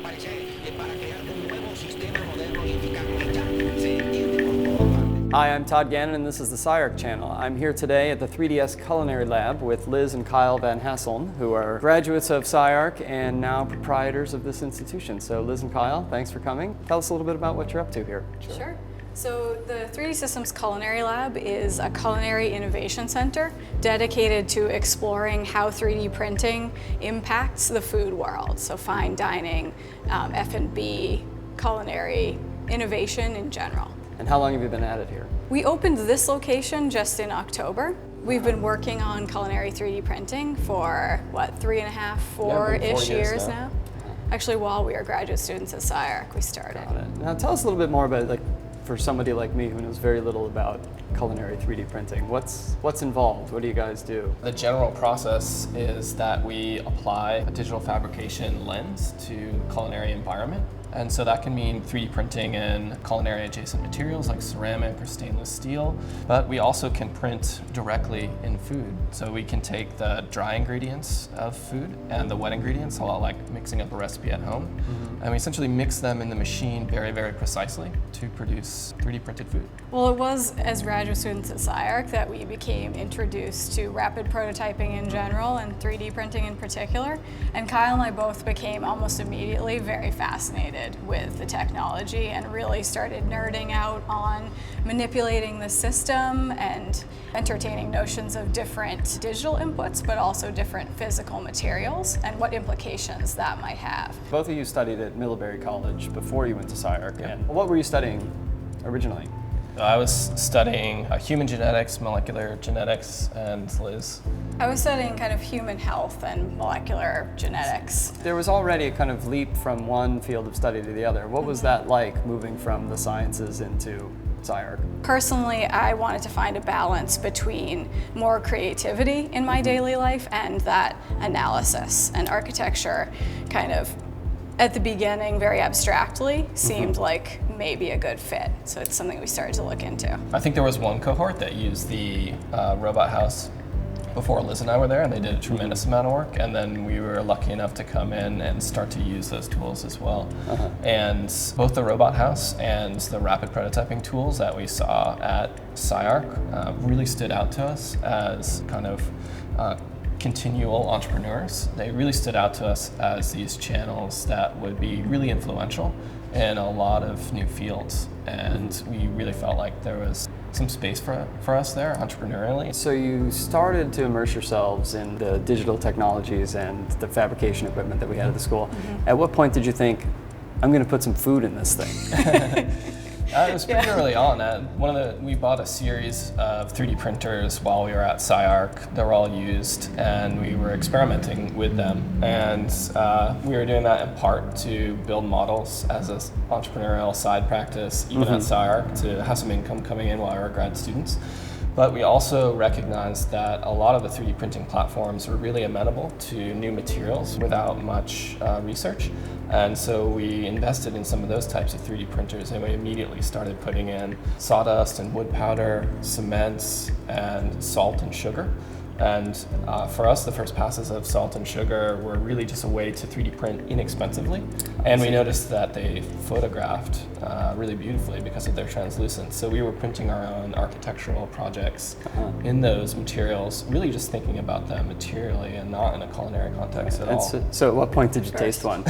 Hi, I'm Todd Gannon, and this is the SCI-Arc channel. I'm here today at the 3DS Culinary Lab with Liz and Kyle Van Hasseln, who are graduates of SCI-Arc and now proprietors of this institution. So Liz and Kyle, thanks for coming. Tell us a little bit about what you're up to here. Sure. So the 3D Systems Culinary Lab is a culinary innovation center dedicated to exploring how 3D printing impacts the food world. So fine dining, F&B, culinary innovation in general. And how long have you been at it here? We opened this location just in October. We've been working on culinary 3D printing for, what, 3.5, 4-ish years now? Actually, while we were graduate students at SCI-Arc, we started. Got it. Now tell us a little bit more about, for somebody like me who knows very little about culinary 3D printing, what's involved? What do you guys do? The general process is that we apply a digital fabrication lens to culinary environment. And so that can mean 3D printing in culinary adjacent materials like ceramic or stainless steel, but we also can print directly in food. So we can take the dry ingredients of food and the wet ingredients, a lot like mixing up a recipe at home, and we essentially mix them in the machine very, very precisely to produce 3D printed food. Well, it was as graduate students at SCI-Arc that we became introduced to rapid prototyping in general and 3D printing in particular. And Kyle and I both became almost immediately very fascinated with the technology and really started nerding out on manipulating the system and entertaining notions of different digital inputs, but also different physical materials and what implications that might have. Both of you studied at Middlebury College before you went to SCI-Arc. And what were you studying originally? I was studying human genetics, molecular genetics, and Liz? I was studying kind of human health and molecular genetics. There was already a kind of leap from one field of study to the other. What was that like, moving from the sciences into SCI-Arc? Personally, I wanted to find a balance between more creativity in my daily life and that analysis. And architecture kind of, at the beginning, very abstractly, seemed like maybe a good fit. So it's something we started to look into. I think there was one cohort that used the robot house before Liz and I were there, and they did a tremendous amount of work, and then we were lucky enough to come in and start to use those tools as well. And both the robot house and the rapid prototyping tools that we saw at SCI-Arc really stood out to us as kind of continual entrepreneurs. They really stood out to us as these channels that would be really influential in a lot of new fields, and we really felt like there was some space for us there entrepreneurially. So you started to immerse yourselves in the digital technologies and the fabrication equipment that we had at the school. At what point did you think, I'm going to put some food in this thing? It was pretty early on. We bought a series of 3D printers while we were at SCI-Arc. They were all used, and we were experimenting with them. And we were doing that in part to build models as an entrepreneurial side practice, even at SCI-Arc, to have some income coming in while we were grad students. But we also recognized that a lot of the 3D printing platforms were really amenable to new materials without much research. And so we invested in some of those types of 3D printers, and we immediately started putting in sawdust and wood powder, cements, and salt and sugar. And for us, the first passes of salt and sugar were really just a way to 3D print inexpensively. And we noticed that they photographed really beautifully because of their translucence. So we were printing our own architectural projects in those materials, really just thinking about them materially and not in a culinary context at all. So at what point did you taste one?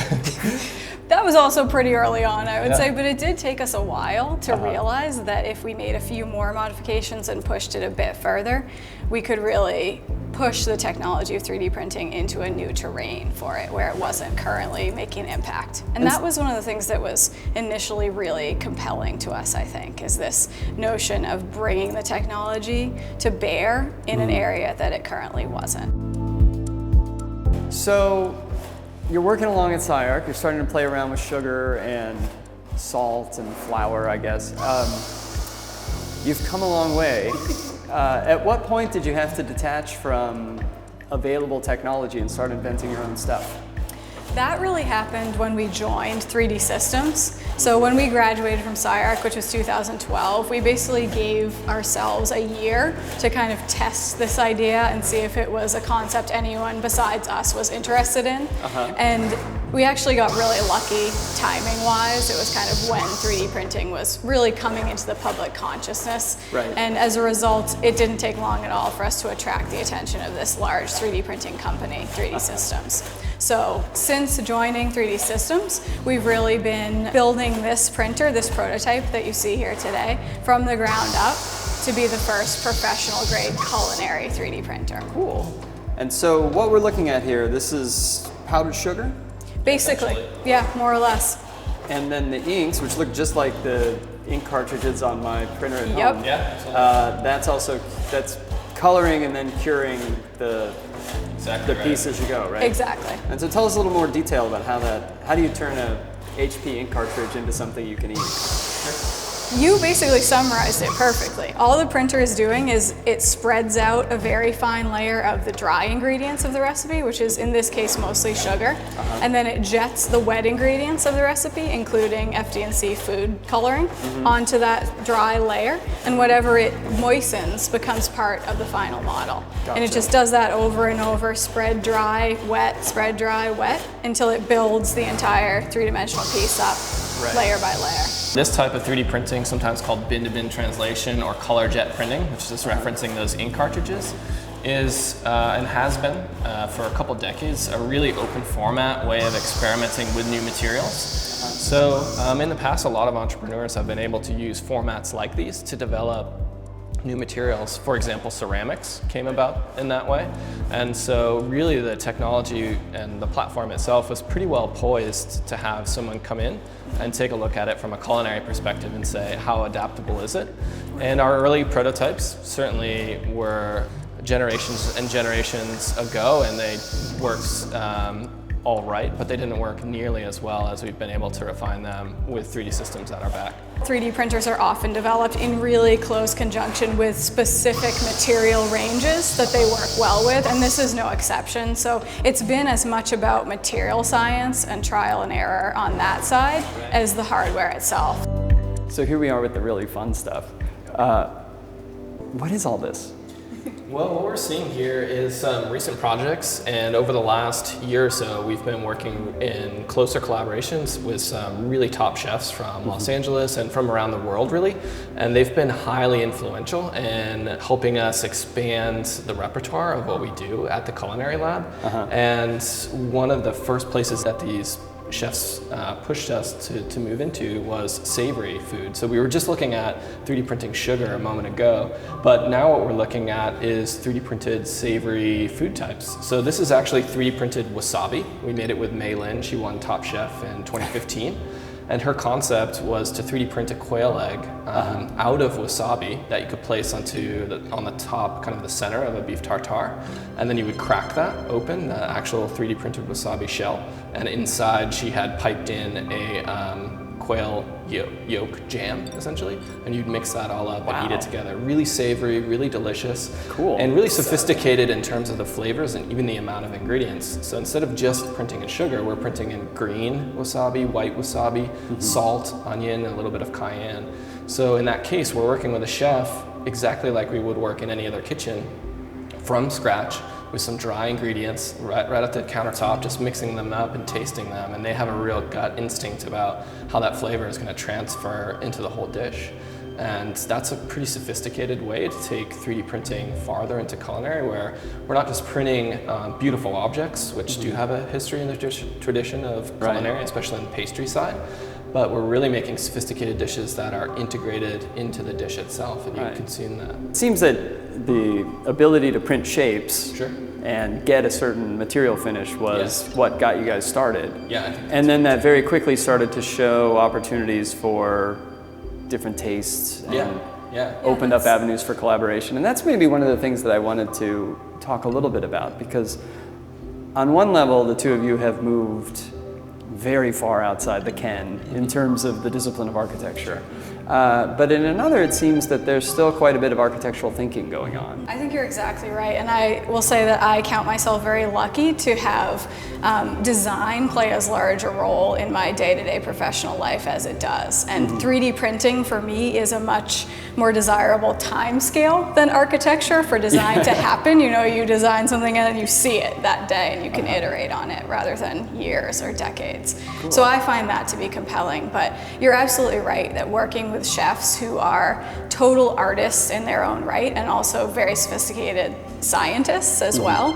That was also pretty early on, I would say, but it did take us a while to realize that if we made a few more modifications and pushed it a bit further, we could really push the technology of 3D printing into a new terrain for it where it wasn't currently making an impact. And that was one of the things that was initially really compelling to us, I think, is this notion of bringing the technology to bear in an area that it currently wasn't. So you're working along at SCI-Arc, you're starting to play around with sugar and salt and flour, I guess. You've come a long way. At what point did you have to detach from available technology and start inventing your own stuff? That really happened when we joined 3D Systems. So when we graduated from SCI-Arc, which was 2012, we basically gave ourselves a year to kind of test this idea and see if it was a concept anyone besides us was interested in. And we actually got really lucky timing-wise. It was kind of when 3D printing was really coming into the public consciousness. Right. And as a result, it didn't take long at all for us to attract the attention of this large 3D printing company, 3D Systems. So since joining 3D Systems, we've really been building this printer, this prototype that you see here today, from the ground up to be the first professional grade culinary 3D printer. Cool. And so what we're looking at here, this is powdered sugar? Basically, yeah, more or less. And then the inks, which look just like the ink cartridges on my printer at Yep. home. Yeah, That's coloring and then curing the exactly right. piece as you go, right? Exactly. And so tell us a little more detail about how do you turn a HP ink cartridge into something you can eat? You basically summarized it perfectly. All the printer is doing is it spreads out a very fine layer of the dry ingredients of the recipe, which is in this case mostly sugar, and then it jets the wet ingredients of the recipe, including FD&C food coloring, onto that dry layer, and whatever it moistens becomes part of the final model. And it Gotcha. just does that over and over, spread dry, wet, spread dry, wet, until it builds the entire three-dimensional piece up, layer by layer. This type of 3D printing, sometimes called bin-to-bin translation or color jet printing, which is just referencing those ink cartridges, is and has been for a couple decades a really open format way of experimenting with new materials. So in the past, a lot of entrepreneurs have been able to use formats like these to develop new materials. For example, ceramics came about in that way. And so really the technology and the platform itself was pretty well poised to have someone come in and take a look at it from a culinary perspective and say, how adaptable is it? And our early prototypes certainly were generations and generations ago, and they worked all right, but they didn't work nearly as well as we've been able to refine them with 3D Systems at our back. 3D printers are often developed in really close conjunction with specific material ranges that they work well with, and this is no exception. So it's been as much about material science and trial and error on that side as the hardware itself. So here we are with the really fun stuff. What is all this? Well, what we're seeing here is some recent projects, and over the last year or so, we've been working in closer collaborations with some really top chefs from Los Angeles and from around the world, really. And they've been highly influential in helping us expand the repertoire of what we do at the Culinary Lab. And one of the first places that these chefs pushed us to move into was savory food. So we were just looking at 3D printing sugar a moment ago, but now what we're looking at is 3D printed savory food types. So this is actually 3D printed wasabi. We made it with Mei Lin. She won Top Chef in 2015. And her concept was to 3D print a quail egg out of wasabi that you could place on the top, kind of the center of a beef tartare. And then you would crack that open, the actual 3D printed wasabi shell. And inside she had piped in a quail yolk jam, essentially. And you'd mix that all up and eat it together. Really savory, really delicious. Cool. And really sophisticated in terms of the flavors and even the amount of ingredients. So instead of just printing in sugar, we're printing in green wasabi, white wasabi, salt, onion, and a little bit of cayenne. So in that case, we're working with a chef exactly like we would work in any other kitchen, from scratch, with some dry ingredients right at the countertop, just mixing them up and tasting them. And they have a real gut instinct about how that flavor is going to transfer into the whole dish. And that's a pretty sophisticated way to take 3D printing farther into culinary, where we're not just printing beautiful objects, which do have a history in the tradition of culinary, especially on the pastry side, but we're really making sophisticated dishes that are integrated into the dish itself, and you consume that. It seems that the ability to print shapes and get a certain material finish was what got you guys started. Yeah, I think and then that very quickly started to show opportunities for different tastes and opened up avenues for collaboration. And that's maybe one of the things that I wanted to talk a little bit about, because on one level, the two of you have moved very far outside the ken in terms of the discipline of architecture. But in another, it seems that there's still quite a bit of architectural thinking going on. I think you're exactly right, and I will say that I count myself very lucky to have design play as large a role in my day-to-day professional life as it does. And 3D printing for me is a much more desirable time scale than architecture for design to happen. You know, you design something and then you see it that day and you can iterate on it rather than years or decades. Cool. So I find that to be compelling, but you're absolutely right that working with chefs who are total artists in their own right and also very sophisticated scientists as well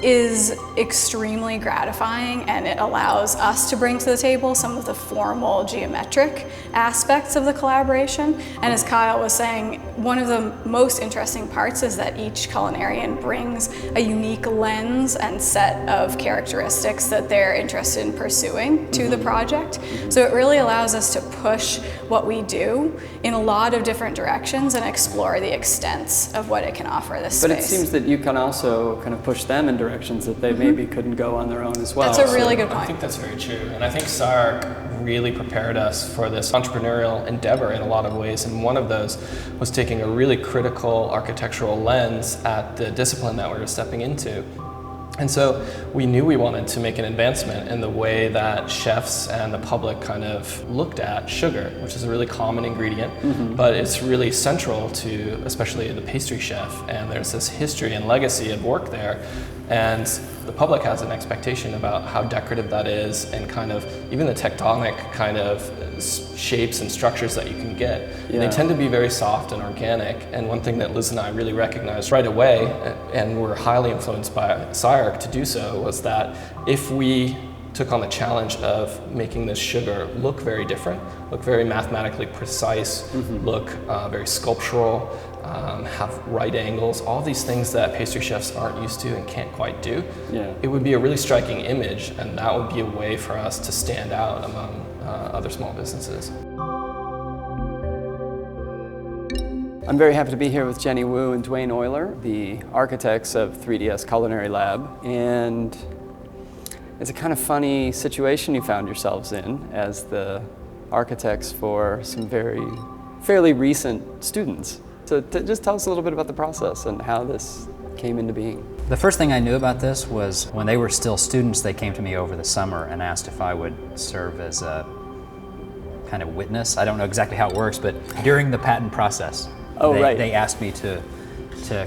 is extremely gratifying, and it allows us to bring to the table some of the formal geometric aspects of the collaboration. And as Kyle was saying, one of the most interesting parts is that each culinarian brings a unique lens and set of characteristics that they're interested in pursuing to the project. So it really allows us to push what we do in a lot of different directions and explore the extents of what it can offer this space. But it seems that you can also kind of push them in directions that they maybe couldn't go on their own as well. That's a really good point. I think that's very true. And I think SCI-Arc really prepared us for this entrepreneurial endeavor in a lot of ways. And one of those was taking a really critical architectural lens at the discipline that we were stepping into. And so we knew we wanted to make an advancement in the way that chefs and the public kind of looked at sugar, which is a really common ingredient, but it's really central to especially the pastry chef. And there's this history and legacy of work there. And the public has an expectation about how decorative that is and kind of even the tectonic kind of shapes and structures that you can get. And they tend to be very soft and organic. And one thing that Liz and I really recognized right away, and were highly influenced by SCI-Arc to do so, was that if we took on the challenge of making this sugar look very different, look very mathematically precise, look very sculptural, have right angles, all these things that pastry chefs aren't used to and can't quite do, it would be a really striking image, and that would be a way for us to stand out among other small businesses. I'm very happy to be here with Jenny Wu and Dwayne Oyler, the architects of 3DS Culinary Lab, and it's a kind of funny situation you found yourselves in as the architects for some fairly recent students. So just tell us a little bit about the process and how this came into being. The first thing I knew about this was when they were still students, they came to me over the summer and asked if I would serve as a kind of witness. I don't know exactly how it works, but during the patent process, they asked me to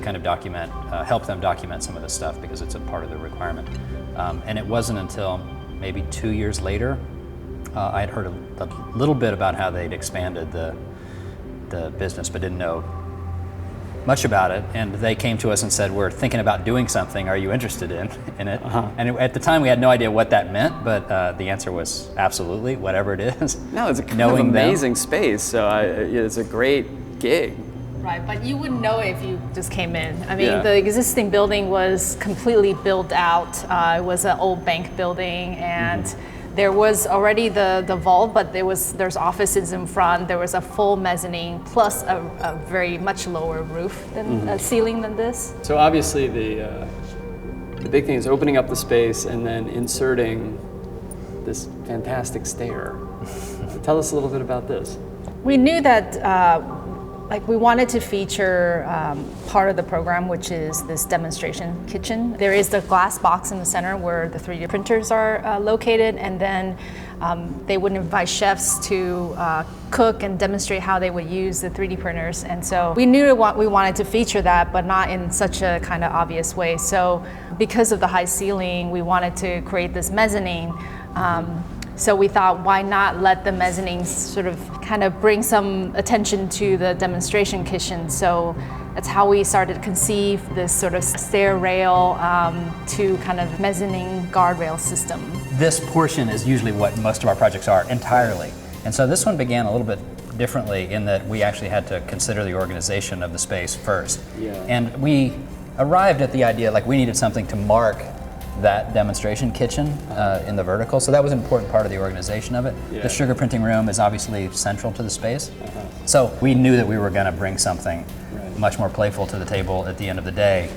kind of document, help them document some of this stuff because it's a part of the requirement. And it wasn't until maybe 2 years later, I had heard a little bit about how they'd expanded the business, but didn't know much about it. And they came to us and said, "We're thinking about doing something. Are you interested in it?" And at the time, we had no idea what that meant, but the answer was absolutely, whatever it is. No, it's a kind of amazing space, so it's a great gig. Right, but you wouldn't know if you just came in. I mean, the existing building was completely built out. It was an old bank building, and there was already the vault, but there's offices in front. There was a full mezzanine plus a very much lower roof than ceiling than this. So obviously the big thing is opening up the space and then inserting this fantastic stair. Tell us a little bit about this. We knew that we wanted to feature part of the program, which is this demonstration kitchen. There is the glass box in the center where the 3D printers are located, and then they would invite chefs to cook and demonstrate how they would use the 3D printers. And so we knew we wanted to feature that, but not in such a kind of obvious way. So because of the high ceiling, we wanted to create this mezzanine. So we thought, why not let the mezzanine sort of kind of bring some attention to the demonstration kitchen? So that's how we started to conceive this sort of stair rail to kind of mezzanine guardrail system. This portion is usually what most of our projects are entirely. And so this one began a little bit differently in that we actually had to consider the organization of the space first. And we arrived at the idea like we needed something to mark that demonstration kitchen in the vertical. So that was an important part of the organization of it. The sugar printing room is obviously central to the space. So we knew that we were going to bring something much more playful to the table at the end of the day.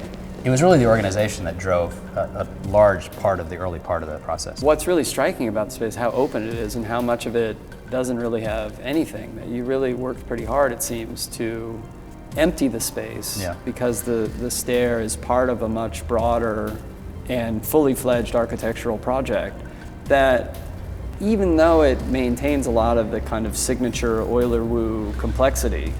it was really the organization that drove a large part of the early part of the process. What's really striking about the space, how open it is and how much of it doesn't really have anything. That you really worked pretty hard, it seems, to empty the space because the stair is part of a much broader and fully fledged architectural project that, even though it maintains a lot of the kind of signature Oyler Wu complexity,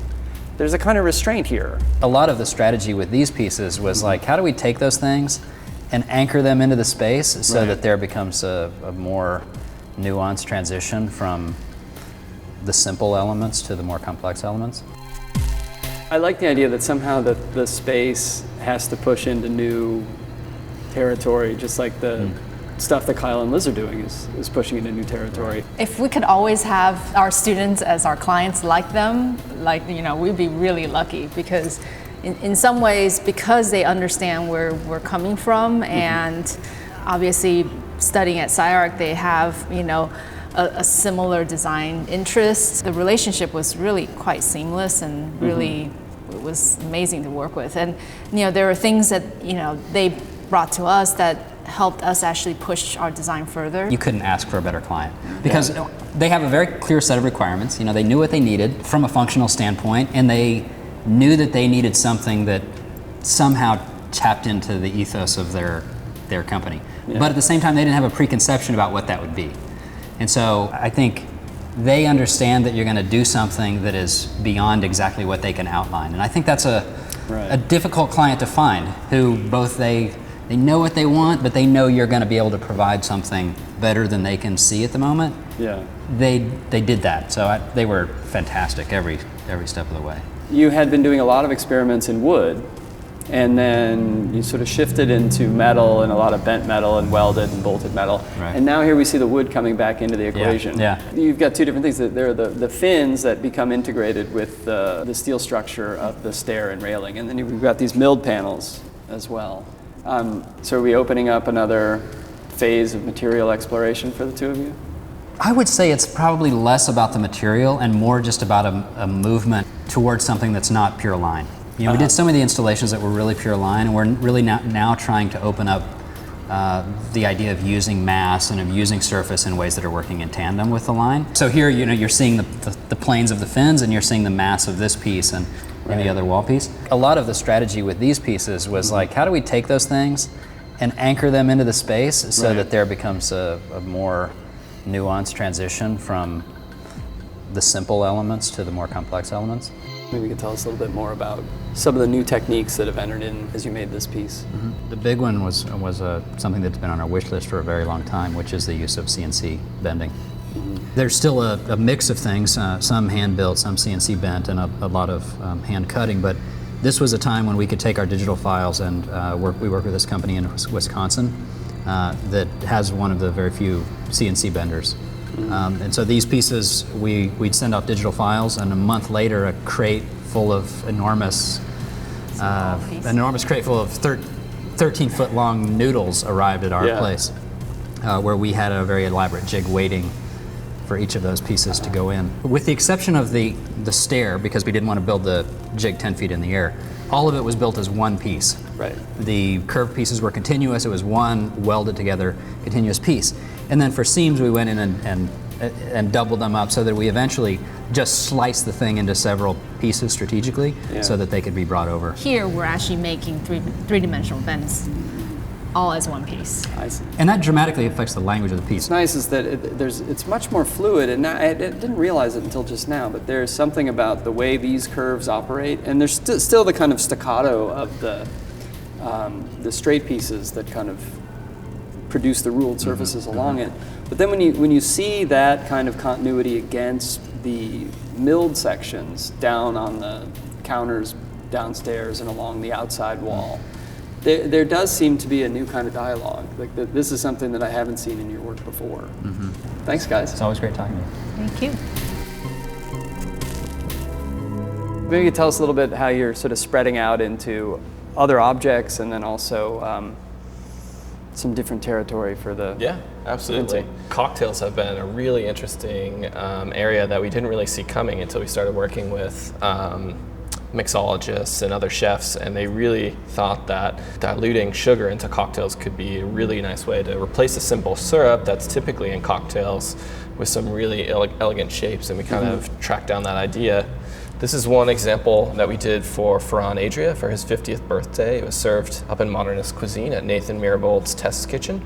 there's a kind of restraint here. A lot of the strategy with these pieces was like, how do we take those things and anchor them into the space so that there becomes a more nuanced transition from the simple elements to the more complex elements? I like the idea that somehow the space has to push into new territory, just like the stuff that Kyle and Liz are doing is pushing into new territory. If we could always have our students as our clients like them, we'd be really lucky, because in some ways, because they understand where we're coming from, and obviously studying at SCI-Arc, they have, a similar design interest. The relationship was really quite seamless and really, it was amazing to work with. And, there were things that, they brought to us that helped us actually push our design further. You couldn't ask for a better client, because they have a very clear set of requirements. They knew what they needed from a functional standpoint, and they knew that they needed something that somehow tapped into the ethos of their company. But at the same time, they didn't have a preconception about what that would be. And so I think they understand that you're going to do something that is beyond exactly what they can outline. And I think that's a difficult client to find, who both they know what they want, but they know you're going to be able to provide something better than they can see at the moment. Yeah. They did that, so they were fantastic every step of the way. You had been doing a lot of experiments in wood, and then you sort of shifted into metal and a lot of bent metal and welded and bolted metal. Right. And now here we see the wood coming back into the equation. Yeah. You've got two different things. There are the fins that become integrated with the steel structure of the stair and railing, and then you've got these milled panels as well. So are we opening up another phase of material exploration for the two of you? I would say it's probably less about the material and more just about a movement towards something that's not pure line. We did some of the installations that were really pure line, and we're really now trying to open up the idea of using mass and of using surface in ways that are working in tandem with the line. So here, you're seeing the planes of the fins, and you're seeing the mass of this piece and the other wall piece. A lot of the strategy with these pieces was like, how do we take those things and anchor them into the space so that there becomes a more nuanced transition from the simple elements to the more complex elements. Maybe you could tell us a little bit more about some of the new techniques that have entered in as you made this piece. The big one was something that's been on our wish list for a very long time, which is the use of CNC bending. There's still a mix of things, some hand-built, some CNC bent, and a lot of hand cutting, but this was a time when we could take our digital files and we work with this company in Wisconsin that has one of the very few CNC benders. And so these pieces, we'd send off digital files, and a month later, a crate full of enormous crate full of 13-foot long noodles arrived at our place, where we had a very elaborate jig waiting for each of those pieces to go in. With the exception of the stair, because we didn't want to build the jig 10 feet in the air, all of it was built as one piece. Right. The curved pieces were continuous. It was one welded together continuous piece. And then for seams, we went in and doubled them up so that we eventually just sliced the thing into several pieces strategically so that they could be brought over. Here, we're actually making three-dimensional bends, all as one piece. I see. And that dramatically affects the language of the piece. What's nice is that it's much more fluid, and I didn't realize it until just now, but there's something about the way these curves operate, and there's still the kind of staccato of the straight pieces that kind of produce the ruled surfaces along it. But then when you see that kind of continuity against the milled sections down on the counters downstairs and along the outside wall, there does seem to be a new kind of dialogue. Like this is something that I haven't seen in your work before. Thanks, guys. It's always great talking to you. Thank you. Maybe you could tell us a little bit how you're sort of spreading out into other objects, and then also some different territory for the... Yeah, absolutely. Cocktails have been a really interesting area that we didn't really see coming until we started working with mixologists and other chefs, and they really thought that diluting sugar into cocktails could be a really nice way to replace a simple syrup that's typically in cocktails with some really elegant shapes, and we kind of tracked down that idea. This is one example that we did for Ferran Adria for his 50th birthday. It was served up in modernist cuisine at Nathan Mirabold's test kitchen.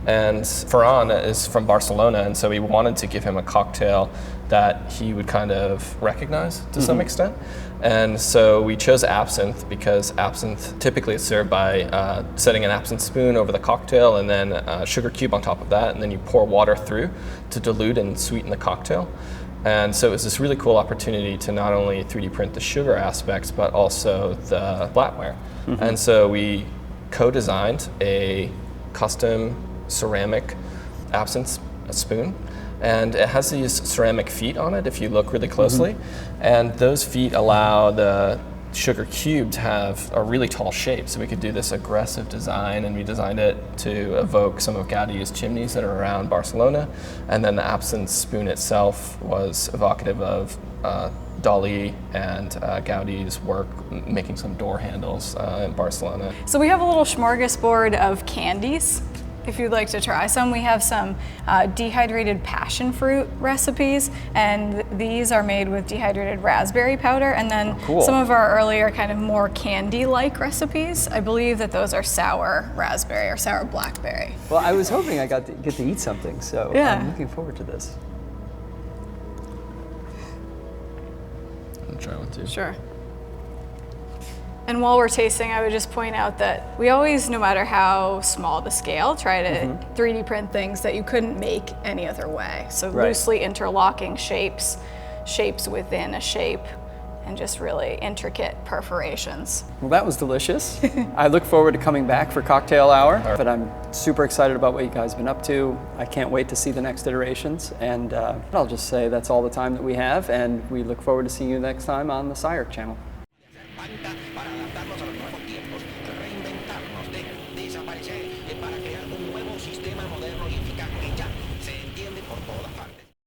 And Ferran is from Barcelona, and so we wanted to give him a cocktail that he would kind of recognize to some extent. And so we chose absinthe because absinthe typically is served by setting an absinthe spoon over the cocktail and then a sugar cube on top of that, and then you pour water through to dilute and sweeten the cocktail. And so it was this really cool opportunity to not only 3D print the sugar aspects, but also the flatware. And so we co-designed a custom ceramic absinthe spoon. And it has these ceramic feet on it if you look really closely. And those feet allow the sugar cube to have a really tall shape. So we could do this aggressive design, and we designed it to evoke some of Gaudi's chimneys that are around Barcelona. And then the absinthe spoon itself was evocative of Dali and Gaudi's work making some door handles in Barcelona. So we have a little smorgasbord of candies. If you'd like to try some, we have some dehydrated passion fruit recipes, and these are made with dehydrated raspberry powder. And then some of our earlier kind of more candy-like recipes, I believe that those are sour raspberry or sour blackberry. Well, I was hoping I get to eat something, so I'm looking forward to this. I'll try one too. Sure. And while we're tasting, I would just point out that we always, no matter how small the scale, try to 3D print things that you couldn't make any other way. So loosely interlocking shapes within a shape, and just really intricate perforations. Well, that was delicious. I look forward to coming back for cocktail hour, but I'm super excited about what you guys have been up to. I can't wait to see the next iterations, and I'll just say that's all the time that we have, and we look forward to seeing you next time on the SCI-Arc channel.